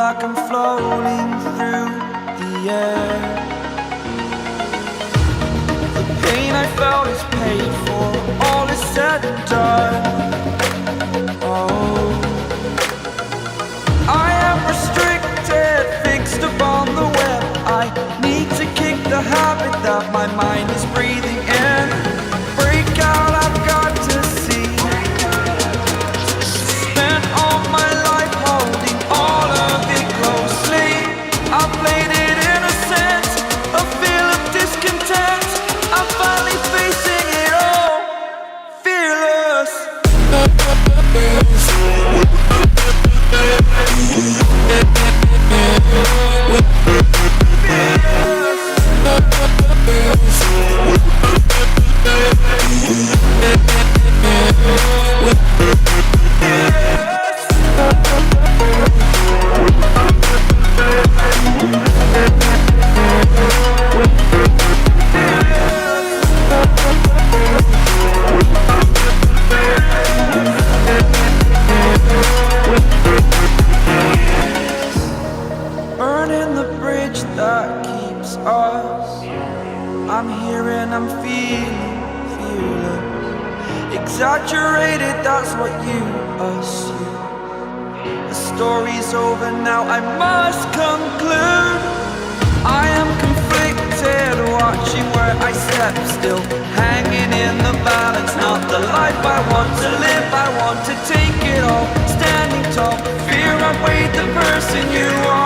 like I'm floating through the air. The pain I felt is paid for, all is said and done. Oh, I am restricted, fixed upon the web. I need to kick the habit that my mind is breathing in. Break out, I've got to see. Spent all my life holding all of it closely. I played it innocent, a feel of discontent. I'm finally facing it all, fearless. Burning the bridge that keeps us. I'm here and I'm feeling fearless. Exaggerated, that's what you assume. The story's over now, I must conclude. I am conflicted, watching where I step still, hanging in the balance. Not the life I want to live, I want to take it all. Standing tall, fear I weighed the person you are.